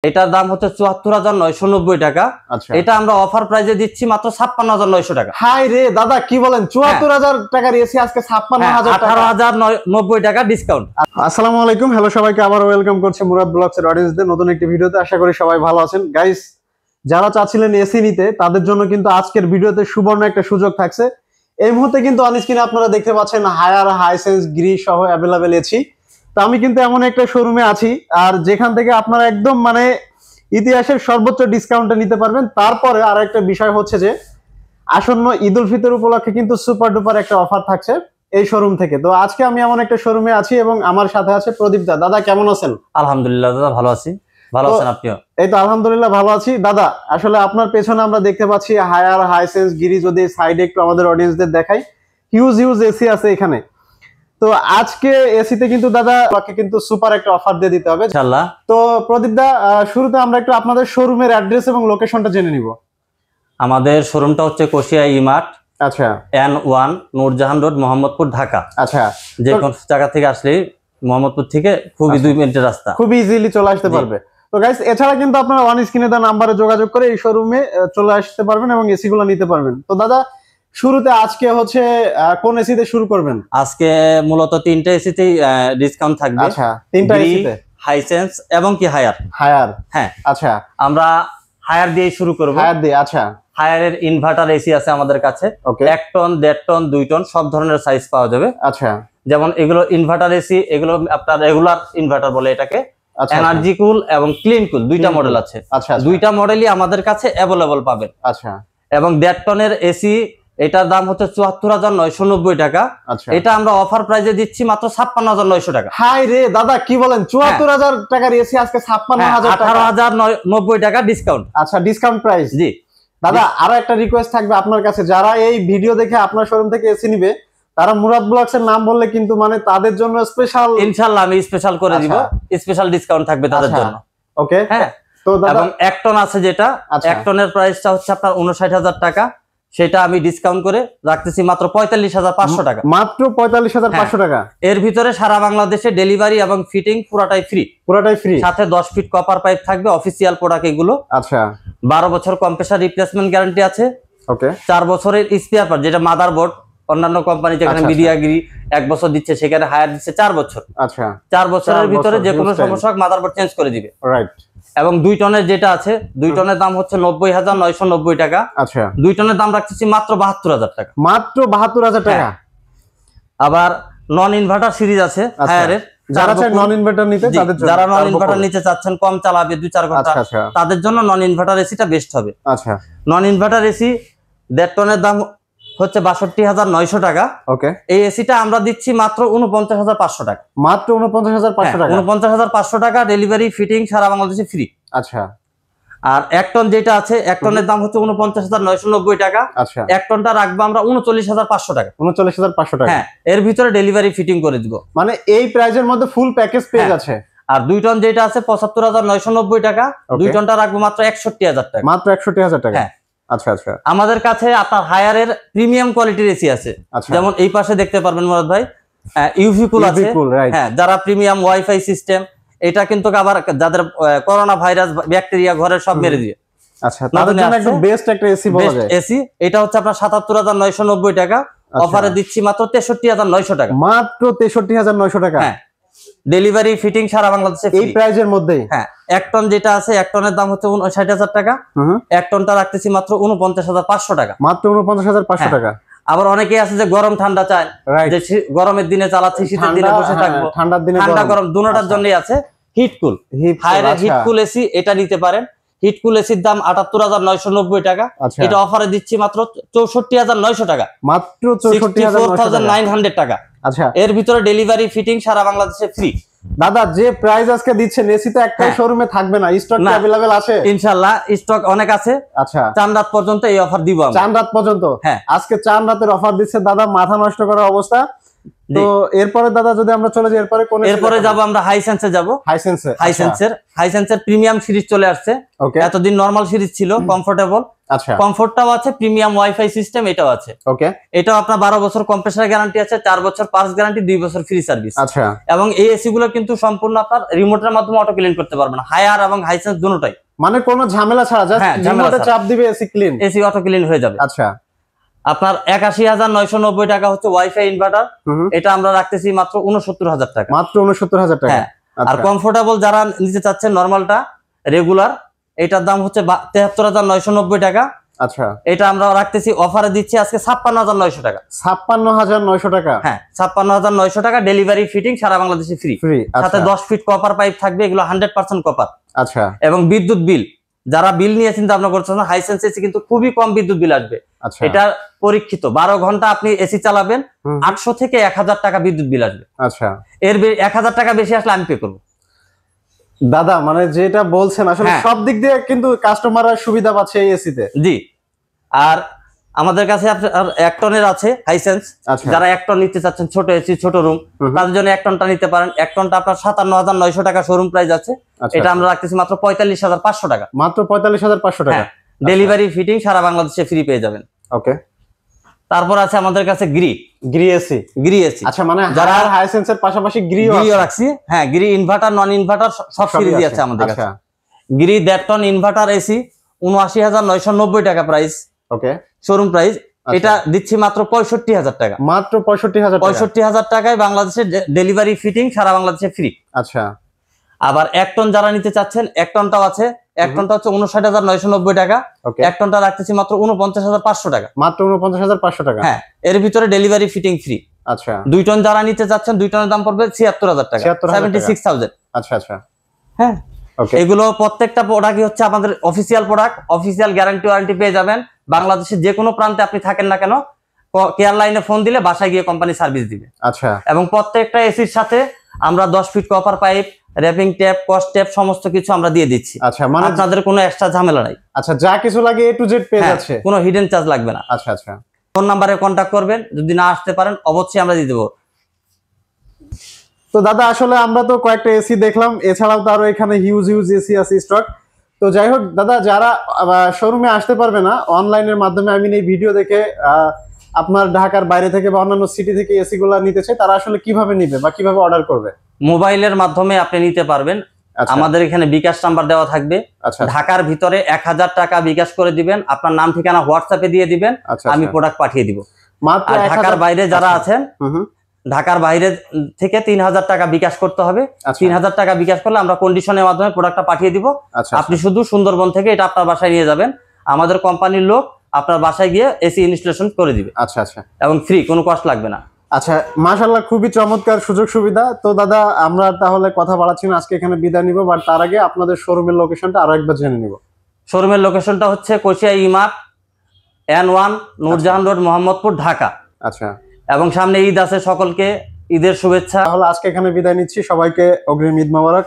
এটার দাম হচ্ছে ৭৪,৯৯০ টাকা। আচ্ছা, এটা আমরা অফার প্রাইসে দিচ্ছি মাত্র ৫৬,৯০০ টাকা। হাই রে দাদা, কি বলেন ৭৪,০০০ টাকার এসি আজকে ৫৬,০০০ টাকা, ১৮,০৯০ টাকা ডিসকাউন্ট। আসসালামু আলাইকুম, হ্যালো সবাইকে আবার ওয়েলকাম করছি মুরাদ ব্লগসের অডিয়েন্সদের নতুন একটি ভিডিওতে। আশা করি সবাই ভালো আছেন। গাইস, যারা চাচ্ছিলেন এসি নিতে তাদের জন্য কিন্তু আজকের ভিডিওতে সুবর্ণ একটা সুযোগ থাকছে। এই মুহূর্তে কিন্তু অন স্ক্রিনে আপনারা দেখতে পাচ্ছেন হায়ার, হাইসেন্স, গ্রি সহ অ্যাভেলেবেল এসি। তো আমি কিন্তু এমন একটা শোরুমে আছি আর যেখান থেকে আপনারা একদম মানে ইতিহাসের সর্বোচ্চ ডিসকাউন্টে নিতে পারবেন। তারপরে আর একটা বিষয় হচ্ছে যে আসন্ন ঈদ উল ফিতর উপলক্ষে কিন্তু সুপার ডুপার একটা অফার থাকছে এই শোরুম থেকে। তো আজকে আমি এমন একটা শোরুমে আছি এবং আমার সাথে আছে প্রদীপ দা। দাদা কেমন আছেন? আলহামদুলিল্লাহ দাদা, ভালো আছি। ভালো আছেন আপনিও? এই তো আলহামদুলিল্লাহ ভালো আছি। দাদা আসলে আপনার পেছনে আমরা দেখতে পাচ্ছি হায়ার, হাইসেন্স, গিরি। যদি সাইডে একটু আমাদের অডিয়েন্সদের দেখাই, হিউজ এসি আছে এখানে। তো আজকে এসিতে কিন্তু দাদা কিন্তু সুপার একটা অফার দিয়ে দিতে হবে ইনশাআল্লাহ। তো প্রদীপ দা, শুরুতে আমরা একটু আপনাদের শোরুমের অ্যাড্রেস এবং লোকেশনটা জেনে নিব। আমাদের শোরুমটা হচ্ছে কোশিয়া ইমার্ট, আচ্ছা, N1 নূরজাহান রোড, মোহাম্মদপুর, ঢাকা। আচ্ছা, যে কোন জায়গা থেকে আসলে মোহাম্মদপুর থেকে খুবই 2 মিনিটের রাস্তা, খুব ইজিলি চলে আসতে পারবে। তো গাইস, এছাড়া কিন্তু আপনারা অন স্ক্রিনে দেওয়া নাম্বারে যোগাযোগ করে এই শোরুমে চলে আসতে পারবেন এবং এসি গুলো নিতে পারবেন। তো দাদা শুরুতে আজকে হচ্ছে কোন এসিতে শুরু করবেন? আজকে মূলত 3টা এসিতেই ডিসকাউন্ট থাকবে। আচ্ছা, 3টা এসিতে, হাইসেন্স এবং কি হায়ার। হ্যাঁ, আচ্ছা, আমরা হায়ার দিয়ে শুরু করব। হায়ার দিয়ে, আচ্ছা। হায়ারের ইনভার্টার এসি আছে আমাদের কাছে। 1 টন, 1.5 টন, 2 টন সব ধরনের সাইজ পাওয়া যাবে। আচ্ছা, যেমন এগুলো ইনভার্টার এসি, এগুলো আপনার রেগুলার ইনভার্টার বলে এটাকে। এনার্জি কুল এবং ক্লিন কুল দুইটা মডেল আছে। আচ্ছা, দুইটা মডেলই আমাদের কাছে অ্যাভেলেবল পাবেন। আচ্ছা, এবং 1.5 টনের এসি, এটার দাম হচ্ছে ৭৪,৯৯০ টাকা। এটা আমরা অফার প্রাইসে দিচ্ছি মাত্র ৫৬,৯০০ টাকা। হাই রে দাদা, কি বলেন ৭৪,০০০ টাকার এসি আজকে ৫৬,০০০ টাকা, ১৮,০৯০ টাকা ডিসকাউন্ট। আচ্ছা, ডিসকাউন্ট প্রাইস। জি দাদা, আরো একটা রিকোয়েস্ট থাকবে আপনার কাছে, যারা এই ভিডিও দেখে আপনার শোরুম থেকে এসি নিবে তারা মুরাদ ব্লগস এর নাম বললে কিন্তু মানে তাদের জন্য স্পেশাল, ইনশাআল্লাহ আমি স্পেশাল করে দিব, স্পেশাল ডিসকাউন্ট থাকবে তাদের জন্য। ওকে, হ্যাঁ। তো দাদা, এবং 1 টন আছে যেটা, 1 টনের প্রাইসটা হচ্ছে আপনার ৫৯,০০০ টাকা। সেটা আমি ডিসকাউন্ট করে রাখতেছি মাত্র ৪৫,৫০০ টাকা। মাত্র ৪৫,৫০০ টাকা। এর ভিতরে সারা বাংলাদেশে ডেলিভারি এবং ফিটিং পুরাটাই ফ্রি, পুরাটাই ফ্রি। সাথে 10 ফিট কপার পাইপ থাকবে, অফিসিয়াল প্রোডাক্ট এগুলো। আচ্ছা, 12 বছর কম্প্রেসার রিপ্লেসমেন্ট গ্যারান্টি আছে। ওকে, 4 বছরের স্পেয়ার পার্ট, যেটা মাদারবোর্ড অন্যান্য কোম্পানি যেখানে মিডিয়াগিরি 1 বছর দিচ্ছে সেখানে হায়ার দিচ্ছে 4 বছর। আচ্ছা, 4 বছরের ভিতরে যে কোনো সমস্যা মাদারবোর্ড চেঞ্জ করে দিবে। রাইট। এবং 2 টনের যেটা আছে, 2 টনের দাম হচ্ছে ৯০,৯৯০ টাকা। আচ্ছা, 2 টনের দাম রাখতেছি মাত্র ৭২,০০০ টাকা। মাত্র ৭২,০০০ টাকা। আবার নন ইনভার্টার সিরিজ আছে হায়ারের, যারা চায় নন ইনভার্টার নিতে, তাদের জন্য, যারা নন ইনভার্টার নিতে চাচ্ছেন, কম চালাবে 2-4 ঘন্টা, তাদের জন্য নন ইনভার্টার এসিটা বেস্ট হবে। আচ্ছা, নন ইনভার্টার এসি 1.5 টনের দাম হচ্ছে ৬২,৯০০ টাকা। ওকে, এই এসিটা আমরা দিচ্ছি মাত্র ৪৯,৫০০ টাকা। মাত্র ৪৯,৫০০ টাকা। ৪৯,৫০০ টাকা, ডেলিভারি ফিটিং সারা বাংলাদেশে ফ্রি। আচ্ছা, আর 1 টন যেটা আছে, 1 টনের দাম হচ্ছে ৪৯,৯৯০ টাকা। আচ্ছা, 1 টনটা রাখবো আমরা ৩৯,৫০০ টাকা। ৩৯,৫০০ টাকা। হ্যাঁ, এর ভিতরে ডেলিভারি ফিটিং করে দিব। মানে এই প্রাইজের মধ্যে ফুল প্যাকেজ পেয়ে যাচ্ছে। আর 2 টন যেটা আছে ৭৫,৯৯০ টাকা, 2 টনটা রাখবো মাত্র ৬১,০০০ টাকা। মাত্র ৬১,০০০ টাকা। হ্যাঁ, আচ্ছা, আচ্ছা। আমাদের কাছে আপনার হায়ারের প্রিমিয়াম কোয়ালিটির এসি আছে। যেমন এই পাশে দেখতে পারবেন মুরাদ ভাই, ইউভি কুল আছে। হ্যাঁ, যারা প্রিমিয়াম ওয়াইফাই সিস্টেম, এটা কিন্তু আবার যাদের করোনা ভাইরাস ব্যাকটেরিয়া ঘরের সব মেরে দিয়ে। আচ্ছা, তাদের জন্য একদম বেস্ট একটা এসি বলা যায়। এসি এটা হচ্ছে আপনার ৭৭,৯৯০ টাকা, অফারে দিচ্ছি মাত্র ৬৩,৯০০ টাকা। মাত্র ৬৩,৯০০ টাকা। হ্যাঁ, ডেলিভারি ফিটিং সারা বাংলাদেশে এই প্রাইজের মধ্যেই। হ্যাঁ, 1 টন যেটা আছে, 1 টনের দাম হচ্ছে ৫৯,০০০ টাকা। 1 টনটা রাখতেছি মাত্র ৪৯,৫০০ টাকা। মাত্র ৪৯,৫০০ টাকা। আবার অনেকে আছে যে গরম ঠান্ডা চায়, যে গরমের দিনে চালাচ্ছি, শীতের দিনে বসে থাকবো, ঠান্ডার দিনে ঠান্ডা গরম দুটোটার জন্যই আছে হিটকুল। হায়ারের হিটকুল এসি এটা নিতে পারেন। হিটকুল এসির দাম ৭৮,৯৯০ টাকা। এটা অফারে দিচ্ছি মাত্র ৬৪,৯০০ টাকা। মাত্র ৬৪,৯০০ টাকা। আচ্ছা, এর ভিতরে ডেলিভারি ফিটিং সারা বাংলাদেশে ফ্রি। দাদা, যে প্রাইস আজকে দিচ্ছেন এসি তো একটাই শোরুমে থাকবে না, স্টক अवेलेबल আছে? ইনশাআল্লাহ স্টক অনেক আছে। আচ্ছা, চাঁদ রাত পর্যন্ত এই অফার দিব আমরা। চাঁদ রাত পর্যন্ত? হ্যাঁ, আজকে চাঁদ রাতের অফার দিচ্ছে দাদা, মাথা নষ্ট করার অবস্থা। তো এরপরে দাদা যদি আমরা চলে যাই এরপরে যাব আমরা হাইসেন্সে যাব। হাইসেন্সের প্রিমিয়াম সিরিজ চলে আসছে। এতদিন নরমাল সিরিজ ছিল, কমফোর্টেবল। আচ্ছা, কমফোর্টটাও আছে, প্রিমিয়াম ওয়াইফাই সিস্টেম এটাও আছে। ওকে, এটাও আপনার 12 বছর কম্প্রেসার গ্যারান্টি আছে, 4 বছর পার্টস গ্যারান্টি, 2 বছর ফ্রি সার্ভিস। আচ্ছা, এবং এই এসি গুলো কিন্তু সম্পূর্ণ আপনার রিমোটের মাধ্যমে অটো ক্লিন করতে পারবেন, হায়ার এবং হাইসেন্স দুটোটাই। মানে কোনো ঝামেলা ছাড়া জাস্ট রিমোটে চাপ দিবে এসি অটো ক্লিন হয়ে যাবে। আচ্ছা, আপনার ৮১,৯৯০ টাকা হচ্ছে ওয়াইফাই ইনভার্টার, এটা আমরা রাখতেছি মাত্র ৬৯,০০০ টাকা। মাত্র ৬৯,০০০ টাকা। আর কমফোর্টেবল যারা নিতে চাচ্ছেন নরমালটা রেগুলার, এটার দাম হচ্ছে ৭৩,৯৯০ টাকা। আচ্ছা, এটা আমরা রাখতেছি অফারে দিচ্ছি আজকে ৫৬,৯০০ টাকা। ৫৬,৯০০ টাকা। হ্যাঁ, ৫৬,৯০০ টাকা, ডেলিভারি ফিটিং সারা বাংলাদেশে ফ্রি। সাথে ১০ ফিট কপার পাইপ থাকবে, এগুলো 100% কপার। আচ্ছা, এবং বিদ্যুৎ বিল যারা বিল নিয়ে চিন্তা ভাবনা করছেন, হাইসেন্স এসি কিন্তু খুবই কম বিদ্যুৎ বিল আসবে। এটা পরীক্ষিত, 12 ঘন্টা আপনি এসি চালাবেন, ৮০০ থেকে ১০০০ টাকা বিদ্যুৎ বিল আসবে। আচ্ছা, এর ১০০০ টাকা বেশি আসলে আমি পে করবো। দাদা মানে যেটা বলছেন আসলে সব দিক দিয়ে কিন্তু কাস্টমাররা সুবিধা পাচ্ছে এই এসিতে। জি, আর আমাদের কাছে 1 টনের আছে হাইসেন্স। যারা 1 টন নিতে চাচ্ছেন, ছোট এসি ছোট রুম, তাদের জন্য 1 টনটা নিতে পারেন। 1 টনটা আপনার ৫৭,৯০০ টাকা শোরুম প্রাইস আছে, এটা আমরা রাখতেছি মাত্র ৪৫,৫০০ টাকা। মাত্র ৪৫,৫০০ টাকা। ডেলিভারি ফিটিং সারা বাংলাদেশে ফ্রি পেয়ে যাবেন। ওকে, তারপর আছে আমাদের কাছে গ্রি এসি। আচ্ছা, মানে যারা হাইসেন্সের পাশাপাশি গ্রিও রাখছি। হ্যাঁ, গ্রি ইনভার্টার, নন ইনভার্টার সব সিরিজই আছে আমাদের কাছে। গ্রি 1.5 টন ইনভার্টার এসি ৭৯,৯৯০ টাকা প্রাইস। ওকে, শোরুম প্রাইস। এটা দিচ্ছি মাত্র ৬৫,০০০ টাকা। মাত্র ৬৫,০০০ টাকায় বাংলাদেশে ডেলিভারি ফিটিং সারা বাংলাদেশে ফ্রি। আচ্ছা, আবার 1 টন যারা নিতে চাচ্ছেন, 1 টনটাও আছে। 1 টনটা হচ্ছে ৫৯,৯৯০ টাকা। 1 টনটা রাখতেছি মাত্র ৪৯,৫০০ টাকা। মাত্র ৪৯,৫০০ টাকা। হ্যাঁ, এর ভিতরে ডেলিভারি ফিটিং ফ্রি। আচ্ছা, 2 টন যারা নিতে চাচ্ছেন, 2 টনের দাম পড়বে ৭৬,০০০ টাকা, 76,000। আচ্ছা, আচ্ছা, হ্যাঁ, এগুলো প্রত্যেকটা প্রোডাক্টই হচ্ছে আমাদের official product, official guarantee warranty পেয়ে যাবেন। বাংলাদেশের যে কোনো প্রান্তে আপনি থাকেন না কেন, কেয়ার লাইনে ফোন দিলে বাসায় গিয়ে কোম্পানি সার্ভিস দিবে। আচ্ছা, এবং প্রত্যেকটা এসির সাথে আমরা 10 feet copper pipe, wrapping tape, কস্ট টেপ সমস্ত কিছু আমরা দিয়ে দিচ্ছি। আচ্ছা, মানে আপনাদের কোনো এক্সট্রা ঝামেলা নাই। আচ্ছা, যা কিছু লাগে A to Z পেয়ে যাচ্ছে, কোনো হিডেন চার্জ লাগবে না। আচ্ছা, আচ্ছা, ফোন নাম্বারে কন্টাক্ট করবেন, যদি না আসতে পারেন অবশ্যই আমরা দিয়ে দেবো। তো দাদা আসলে আমরা তো কয়েকটা এসি দেখলাম, এছাড়াও তো আরো এখানে হিউজ এসি আছে স্টক। তো যাই হোক দাদা, যারা শোরুমে আসতে পারবে না, অনলাইনের মাধ্যমে এই ভিডিও দেখে আপনার ঢাকার বাইরে থেকে বা অন্যান্য সিটি থেকে এসি গুলা নিতে চায়, তারা আসলে কিভাবে নিবে বা কিভাবে অর্ডার করবে? মোবাইলের মাধ্যমে আপনি নিতে পারবেন। আমাদের এখানে বিকাশ নাম্বার দেওয়া থাকবে। ঢাকার ভিতরে ১০০০ টাকা বিকাশ করে দিবেন, আপনার নাম ঠিকানা হোয়াটসঅ্যাপে দিয়ে দিবেন, আমি প্রোডাক্ট পাঠিয়ে দিব। আর ঢাকার বাইরে যারা আছেন, ঢাকার বাইরে থেকে ৩০০০ টাকা বিকাশ করতে হবে। ৩০০০ টাকা বিকাশ করলে আমরা কন্ডিশনের মাধ্যমে প্রোডাক্টটা পাঠিয়ে দিব। আপনি শুধু সুন্দরবন থেকে এটা আপনার বাসায় নিয়ে যাবেন, আমাদের কোম্পানির লোক আপনার বাসায় গিয়ে এসি ইনস্টলেশন করে দিবে। আচ্ছা, আচ্ছা, এবং ফ্রি, কোনো কষ্ট লাগবে না। আচ্ছা, মাশাআল্লাহ, খুবই চমৎকার সুযোগ সুবিধা। তো দাদা আমরা তাহলে কথা বাড়াচ্ছি না, আজকে এখানে বিদায় নিব। বাট তার আগে আপনাদের শোরুমের লোকেশনটা আরো একবার জেনে নিব। শোরুমের লোকেশনটা হচ্ছে কোচিয়া ইমার্ট N1 নূরজাহান রোড, মোহাম্মদপুর, ঢাকা। আচ্ছা, এবং সামনে ঈদ আছে, সকলকে ঈদের শুভেচ্ছা। তাহলে আজকে এখানে বিদায় নিচ্ছি, সবাইকে অগ্রিম ঈদ মোবারক।